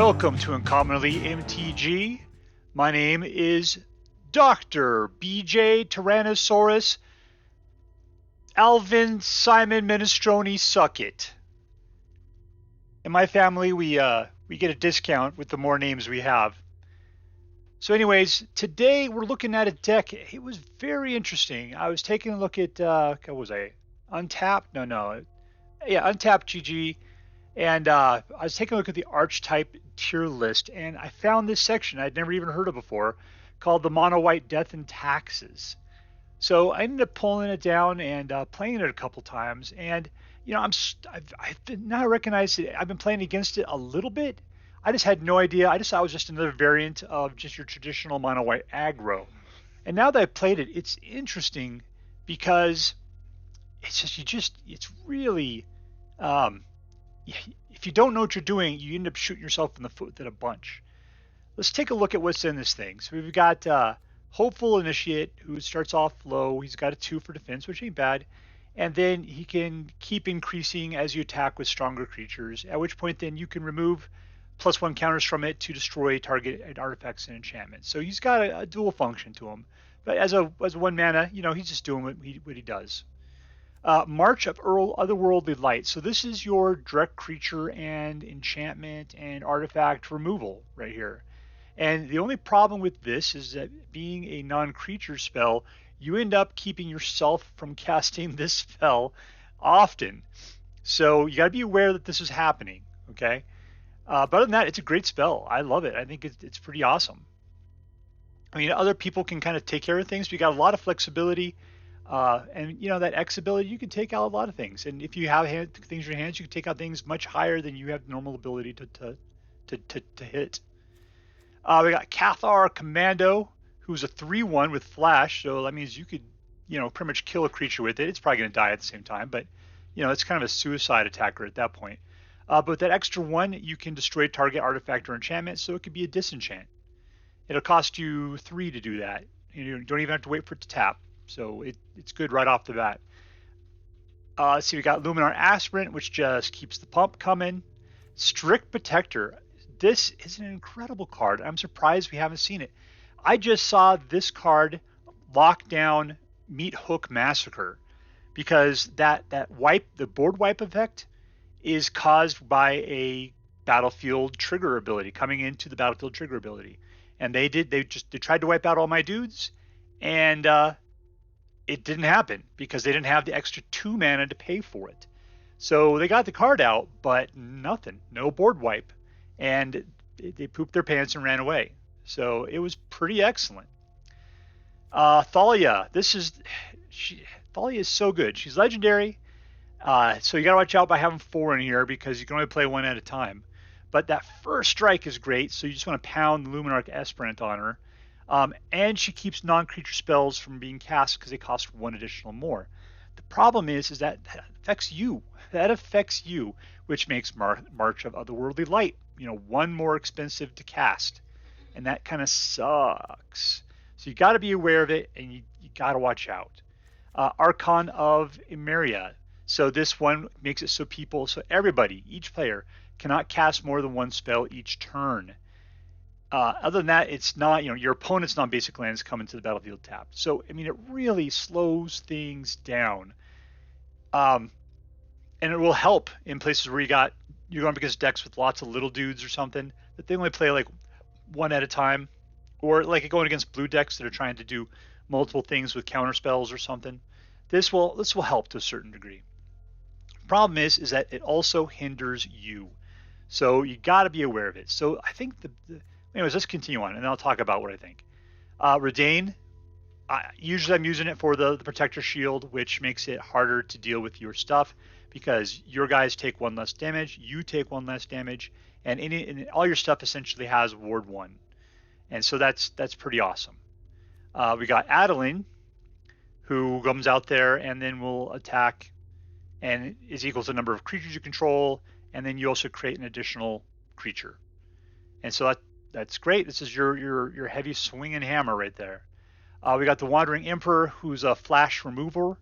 Welcome to Uncommonly MTG. My name is Dr. BJ Tyrannosaurus Alvin Simon Minestrone Suckit. In my family, we get a discount with the more names we have. So anyways, today we're looking at a deck. It was very interesting. I was taking a look at, what was I? Untapped? Untapped GG. And I was taking a look at the archetype tier list, and I found this section I'd never even heard of before called the Mono White Death and Taxes. So I ended up pulling it down and playing it a couple times. And, you know, I've now recognized it. I've been playing against it a little bit. I just had no idea. I just thought it was just another variant of just your traditional Mono White aggro. And now that I've played it, it's interesting because it's really, if you don't know what you're doing, you end up shooting yourself in the foot with it a bunch. Let's take a look at what's in this thing. So we've got Hopeful Initiate, who starts off low. He's got a 2 for defense, which ain't bad. And then he can keep increasing as you attack with stronger creatures, at which point then you can remove +1 counters from it to destroy target artifacts and enchantments. So he's got a dual function to him. But as a 1 mana, you know, he's just doing what he does. March of Otherworldly Light. So this is your direct creature and enchantment and artifact removal right here. And the only problem with this is that being a non-creature spell, you end up keeping yourself from casting this spell often. So you got to be aware that this is happening, okay? But other than that, it's a great spell. I love it. I think it's pretty awesome. I mean, other people can kind of take care of things, but you got a lot of flexibility. And you know, that X ability, you can take out a lot of things. And if you have things in your hands, you can take out things much higher than you have normal ability to hit. We got Cathar Commando, who's a 3/1 with flash. So that means you could, you know, pretty much kill a creature with it. It's probably going to die at the same time, but you know, it's kind of a suicide attacker at that point. But with that extra 1, you can destroy target artifact or enchantment. So it could be a disenchant. It'll cost you 3 to do that. You don't even have to wait for it to tap. So it's good right off the bat. Let's see, we got Luminarch Aspirant, which just keeps the pump coming. Strict Protector. This is an incredible card. I'm surprised we haven't seen it. I just saw this card lock down Meat Hook Massacre because that wipe, the board wipe effect, is caused by a battlefield trigger ability, coming into the battlefield trigger ability. And they tried to wipe out all my dudes, and it didn't happen because they didn't have the extra 2 mana to pay for it. So they got the card out, but nothing, no board wipe. And they pooped their pants and ran away. So it was pretty excellent. Thalia, Thalia is so good. She's legendary. So you got to watch out by having 4 in here because you can only play 1 at a time. But that first strike is great. So you just want to pound the Luminarch Aspirant on her. And she keeps non-creature spells from being cast because they cost 1 additional more. The problem is that affects you. That affects you, which makes March of Otherworldly Light, you know, 1 more expensive to cast. And that kind of sucks. So you got to be aware of it, and you got to watch out. Archon of Emeria. So this one makes it so everybody, each player, cannot cast more than 1 spell each turn. Other than that, it's not, you know, your opponent's non-basic lands come into the battlefield tapped. So, I mean, it really slows things down. And it will help in places where you're going up against decks with lots of little dudes or something that they only play like 1 at a time, or like going against blue decks that are trying to do multiple things with counter spells or something. This will help to a certain degree. Problem is that it also hinders you. So you got to be aware of it. So I think anyways, let's continue on, and then I'll talk about what I think. Reidane, usually I'm using it for the Protector Shield, which makes it harder to deal with your stuff because your guys take 1 less damage, you take 1 less damage, and all your stuff essentially has Ward 1. And so that's pretty awesome. We got Adeline, who comes out there and then will attack and is equal to the number of creatures you control, and then you also create an additional creature. And so that's great. This is your heavy swinging hammer right there. We got the Wandering Emperor, who's a flash remover.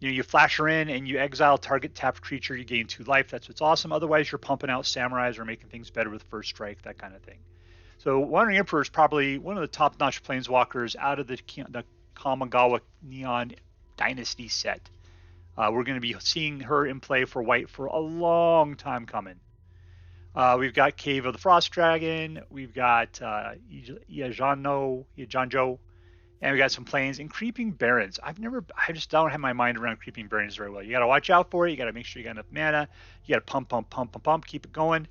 You flash her in and you exile target tapped creature, you gain 2 life. That's what's awesome. Otherwise, you're pumping out samurais or making things better with first strike, that kind of thing. So Wandering Emperor is probably one of the top-notch planeswalkers out of the Kamigawa Neon Dynasty set. We're going to be seeing her in play for white for a long time coming. We've got Cave of the Frost Dragon. We've got Eiganjo. And we got some planes and Creeping Barrens. I just don't have my mind around Creeping Barrens very well. You got to watch out for it. You got to make sure you got enough mana. You got to pump, keep it going.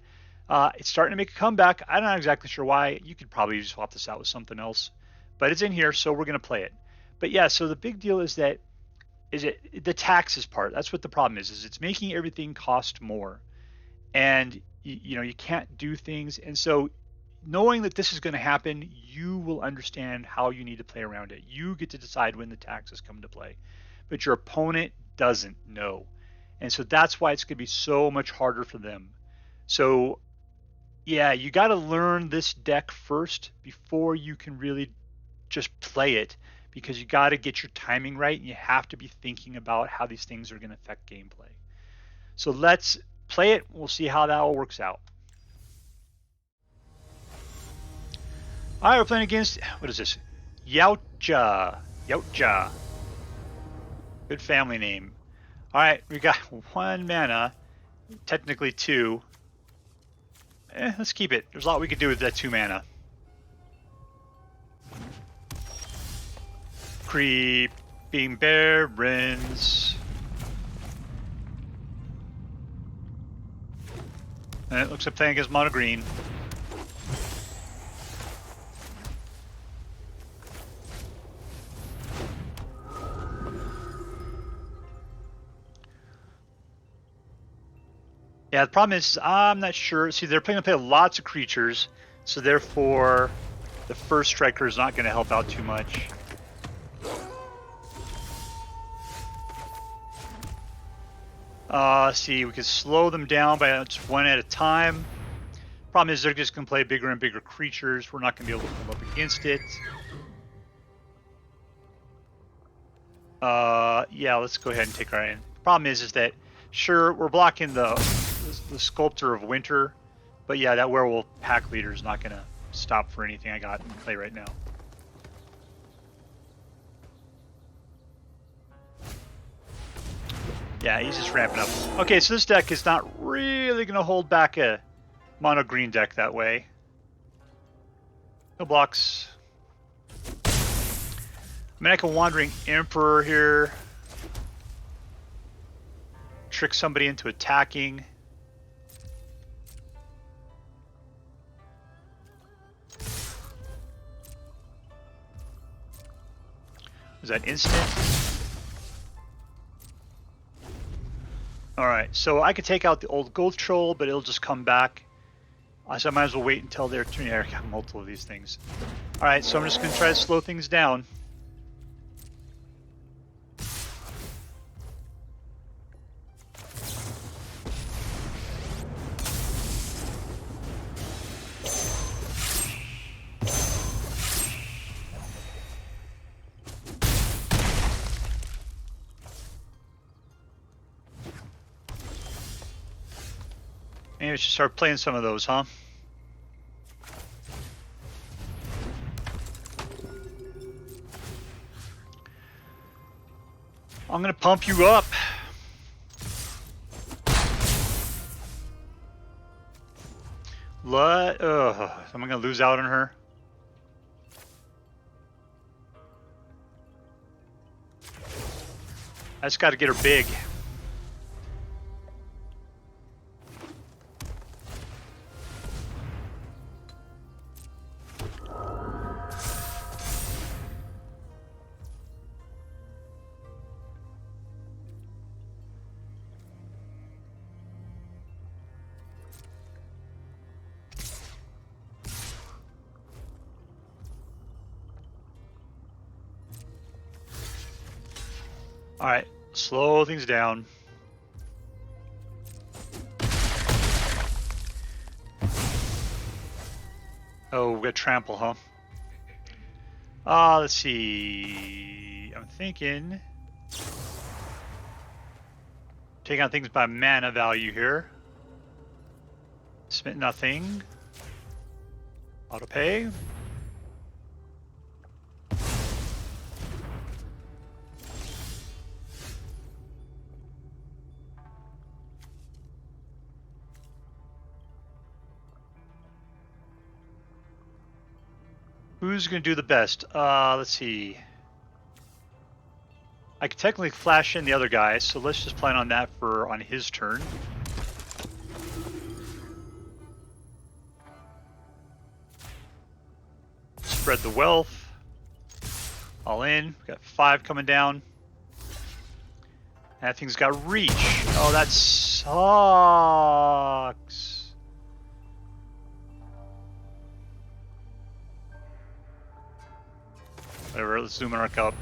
It's starting to make a comeback. I'm not exactly sure why. You could probably just swap this out with something else. But it's in here, so we're going to play it. But yeah, so the big deal is the taxes part. That's what the problem is it's making everything cost more. And you can't do things. And so knowing that this is going to happen, you will understand how you need to play around it. You get to decide when the taxes come to play, but your opponent doesn't know. And so that's why it's going to be so much harder for them. So yeah, you got to learn this deck first before you can really just play it, because you got to get your timing right and you have to be thinking about how these things are going to affect gameplay. So let's play it. We'll see how that all works out. All right, we're playing against, what is this? Yautja. Good family name. All right, we got 1 mana, technically 2. Let's keep it. There's a lot we could do with that 2 mana. Creeping Barrens. And it looks like playing against mono green. Yeah, the problem is I'm not sure. See, they're planning to play lots of creatures, so therefore the first striker is not going to help out too much. See, we can slow them down by just 1 at a time. Problem is they're just going to play bigger and bigger creatures. We're not going to be able to come up against it. Yeah, let's go ahead and take our in. Problem is that sure, we're blocking the Sculptor of Winter, but yeah, that Werewolf pack leader is not going to stop for anything I got in play right now. Yeah, he's just ramping up. Okay, so this deck is not really going to hold back a mono green deck that way. No blocks. I mean, I can Wandering Emperor here. Trick somebody into attacking. Was that instant? Alright, so I could take out the old Gold Troll, but it'll just come back. So I might as well wait until their turn. I got multiple of these things. Alright, so I'm just going to try to slow things down. Maybe we should start playing some of those, huh? I'm gonna pump you up. Am I gonna lose out on her? I just gotta get her big. Alright, slow things down. Oh, we got trample, huh? Let's see. I'm thinking Taking out things by mana value here. Spent nothing. Auto pay. Who's going to do the best? Let's see. I could technically flash in the other guy, so let's just plan on that for on his turn. Spread the wealth. All in. We've got 5 coming down. That thing's got reach. Oh, that sucks. Whatever, let's Luminarch up.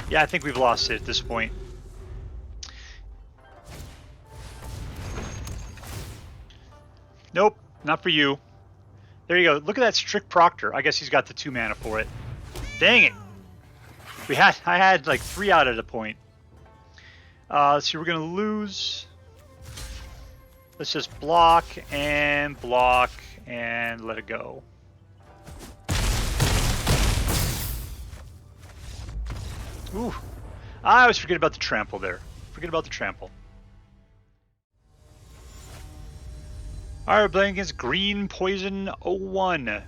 Yeah, I think we've lost it at this point. Nope, not for you. There you go. Look at that Strict Proctor. I guess he's got the 2 mana for it. Dang it. I had like 3 out at a point. Let's see, we're gonna lose. Let's just block and let it go. Ooh, I always forget about the trample there. Forget about the trample. Alright, we're playing against Green Poison 01.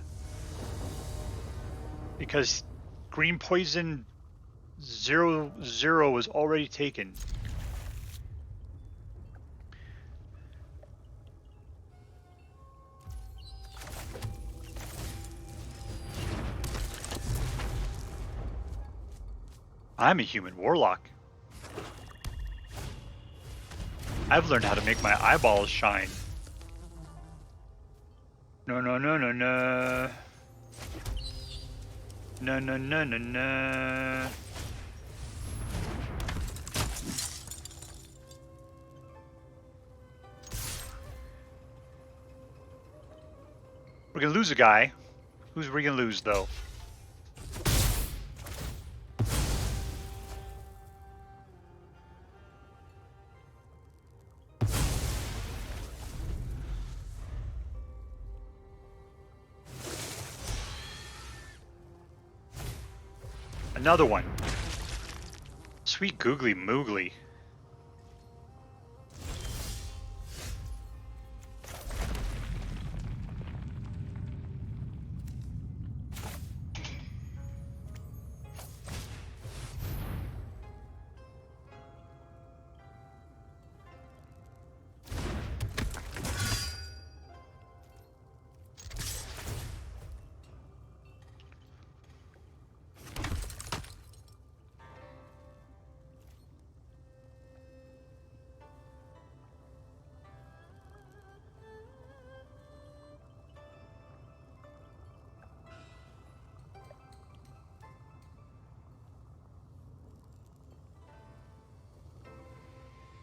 Because Green Poison 00 was already taken. I'm a human warlock. I've learned how to make my eyeballs shine. No, no, no, no, no. No, no, no, no, no. We're gonna lose a guy. Who's we gonna lose, though? Another one. Sweet googly moogly.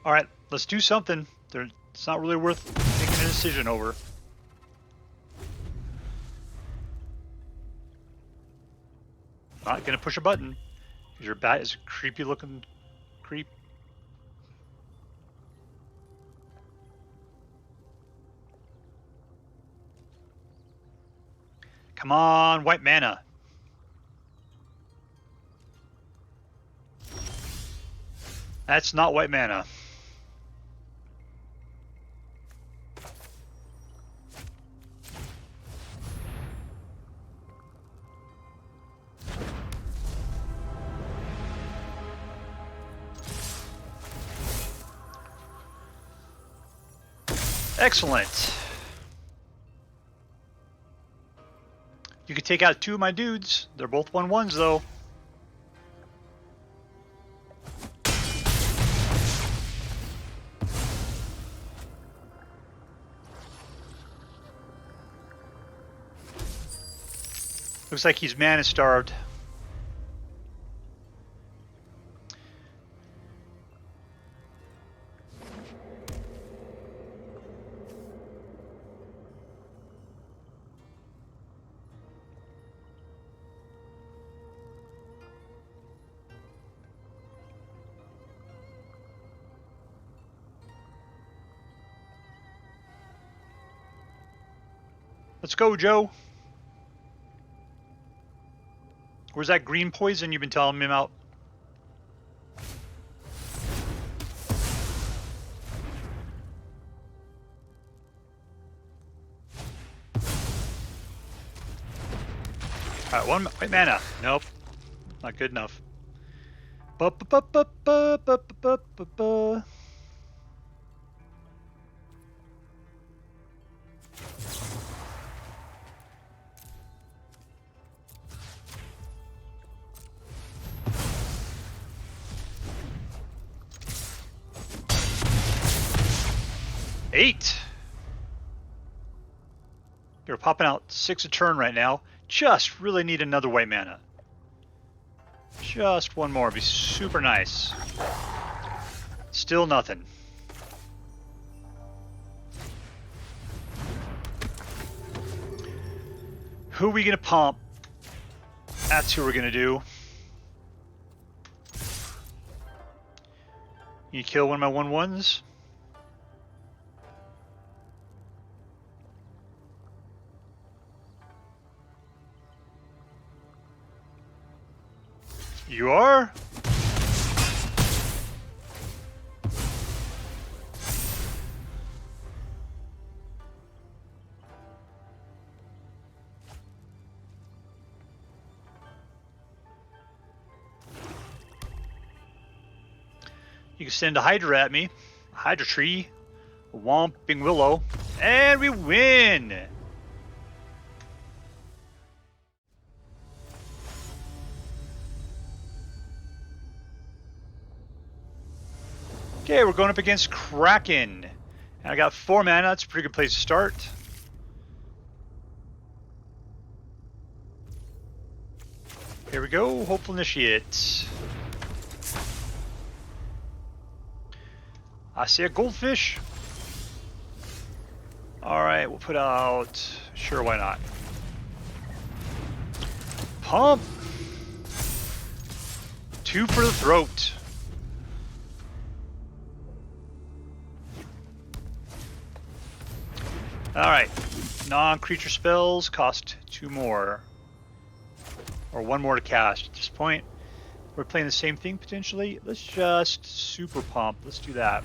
All right, let's do something. It's not really worth making a decision over. Not gonna push a button. Your bat is a creepy looking creep. Come on, white mana. That's not white mana. Excellent. You could take out 2 of my dudes. They're both 1/1s though. Looks like he's mana starved. Let's go, Joe. Where's that green poison you've been telling me about? Alright, 1 white mana. Nope. Not good enough. Ba-ba-ba-ba-ba-ba-ba-ba-ba. Eight. You're popping out 6 a turn right now. Just really need another white mana. Just one more. Be super nice. Still nothing. Who are we gonna pump? That's who we're gonna do. You kill one of my 1/1s? You are? You can send a Hydra at me. A Hydra Tree. A Whomping Willow. And we win! Okay, we're going up against Kraken. And I got 4 mana. That's a pretty good place to start. Here we go. Hopeful Initiate. I see a goldfish. Alright, we'll put out... Sure, why not? Pump! 2 for the throat. Alright. Non-creature spells cost 2 more. Or 1 more to cast at this point. We're playing the same thing potentially. Let's just super pump. Let's do that.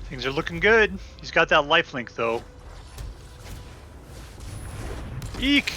Things are looking good. He's got that lifelink though. Eek!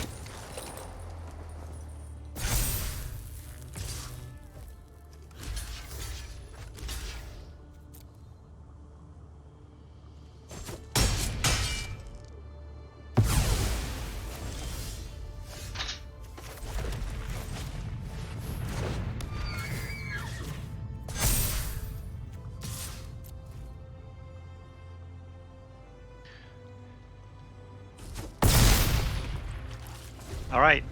All right,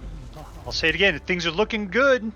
I'll say it again. Things are looking good.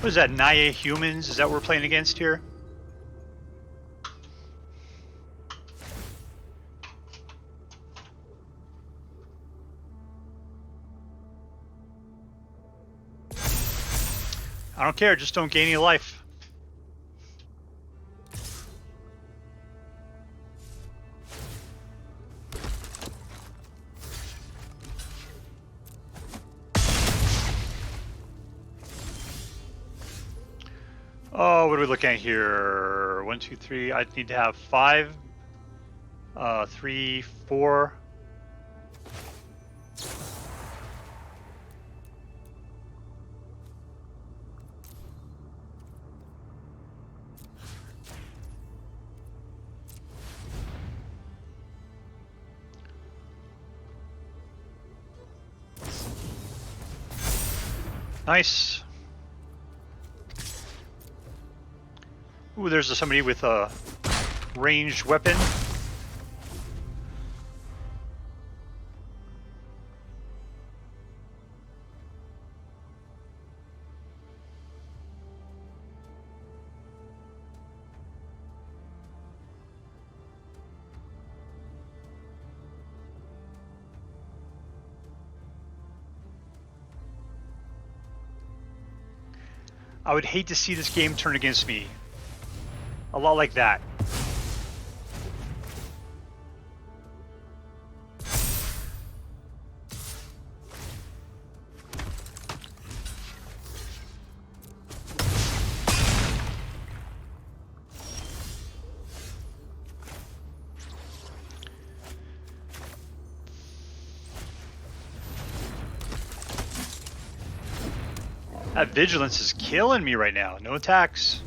What is that, Naya Humans? Is that what we're playing against here? I don't care, just don't gain any life. Oh, what are we looking at here? 1, 2, 3. I need to have 5, 3, 4. Nice. Ooh, there's somebody with a ranged weapon. I would hate to see this game turn against me. A lot like that. That vigilance is killing me right now. No attacks.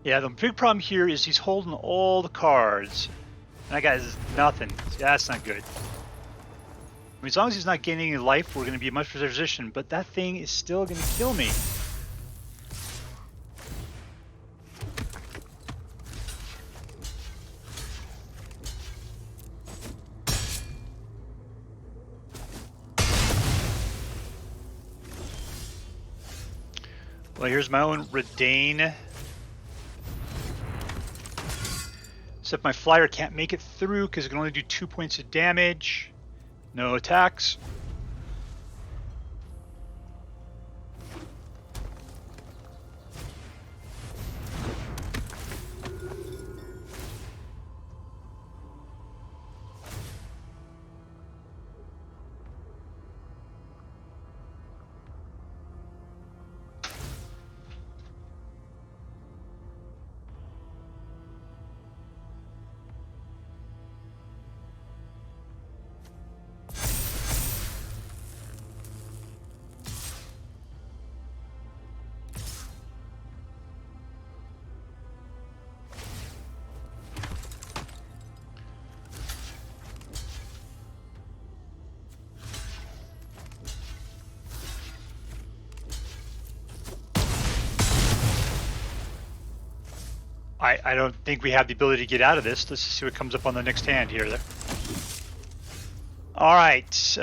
Yeah, the big problem here is he's holding all the cards. And that guy's nothing. That's not good. I mean, as long as he's not gaining any life, we're going to be in much better position, but that thing is still going to kill me. Well, here's my own Reidane. Except my flyer can't make it through because it can only do 2 points of damage. No attacks. I don't think we have the ability to get out of this. Let's see what comes up on the next hand here. All right,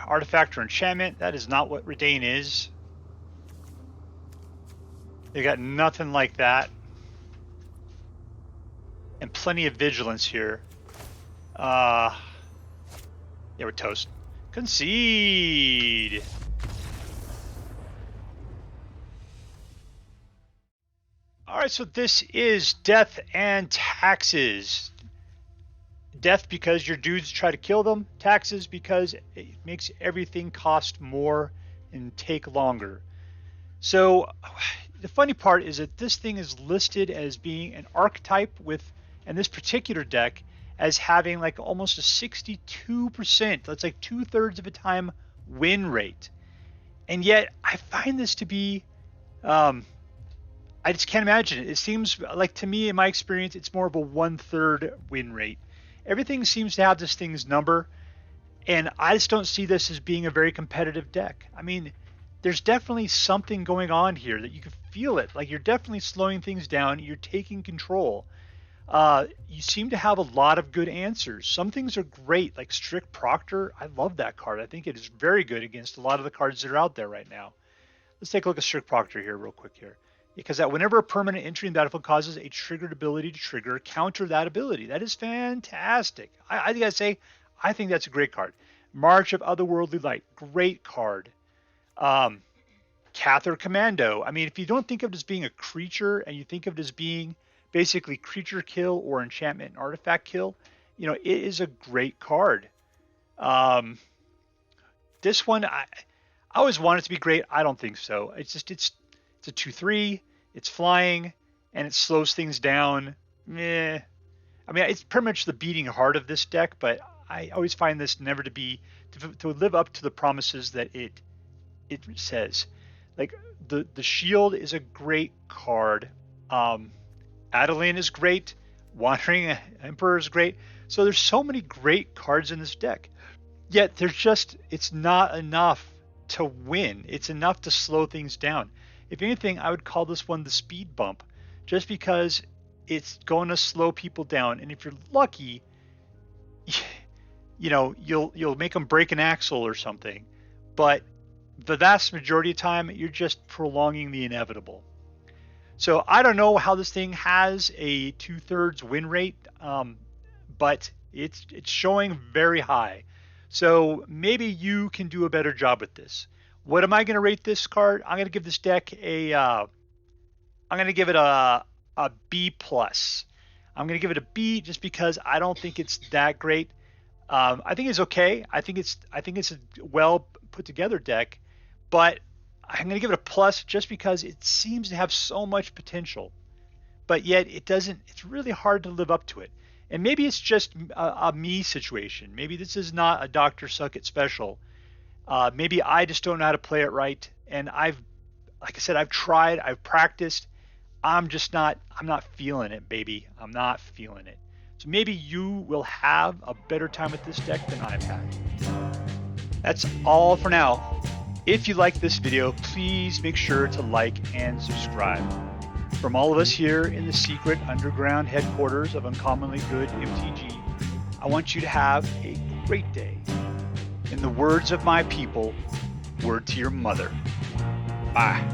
artifact or enchantment. That is not what Reidane is. They got nothing like that. And plenty of vigilance here. Yeah, we're toast. Concede. All right, so this is death and taxes. Death because your dudes try to kill them. Taxes because it makes everything cost more and take longer. So the funny part is that this thing is listed as being an archetype with, and this particular deck, as having like almost a 62%. That's like 2/3 of the time win rate. And yet I find this to be, I just can't imagine it. It seems like, to me, in my experience, it's more of a 1/3 win rate. Everything seems to have this thing's number, and I just don't see this as being a very competitive deck. I mean, there's definitely something going on here that you can feel it. Like, you're definitely slowing things down. You're taking control. You seem to have a lot of good answers. Some things are great, like Strict Proctor. I love that card. I think it is very good against a lot of the cards that are out there right now. Let's take a look at Strict Proctor here real quick here. Because that whenever a permanent entry in the battlefield causes a triggered ability to trigger, counter that ability. That is fantastic. I think that's a great card. March of Otherworldly Light, great card. Cathar Commando. I mean, if you don't think of it as being a creature and you think of it as being basically creature kill or enchantment and artifact kill, it is a great card. This one, I always want it to be great. I don't think so. It's a 2/3. It's flying and it slows things down. Meh. I mean, it's pretty much the beating heart of this deck, but I always find this never to live up to the promises that it says. Like the shield is a great card. Adeline is great. Wandering Emperor is great. So there's so many great cards in this deck. Yet it's not enough to win. It's enough to slow things down. If anything, I would call this one the speed bump, just because it's going to slow people down. And if you're lucky, you'll make them break an axle or something. But the vast majority of time, you're just prolonging the inevitable. So I don't know how this thing has a 2/3 win rate, but it's showing very high. So maybe you can do a better job with this. What am I going to rate this card? I'm going to give this deck I'm going to give it a B+. I'm going to give it a B just because I don't think it's that great. I think it's okay. I think it's a well put together deck, but I'm going to give it a plus just because it seems to have so much potential, but yet it doesn't. It's really hard to live up to it. And maybe it's just a me situation. Maybe this is not a Dr. Suckett special. Maybe I just don't know how to play it right. And like I said, I've tried, I've practiced. I'm not feeling it, baby. I'm not feeling it. So maybe you will have a better time with this deck than I've had. That's all for now. If you like this video, please make sure to like and subscribe. From all of us here in the secret underground headquarters of Uncommonly Good MTG, I want you to have a great day. In the words of my people, word to your mother. Bye.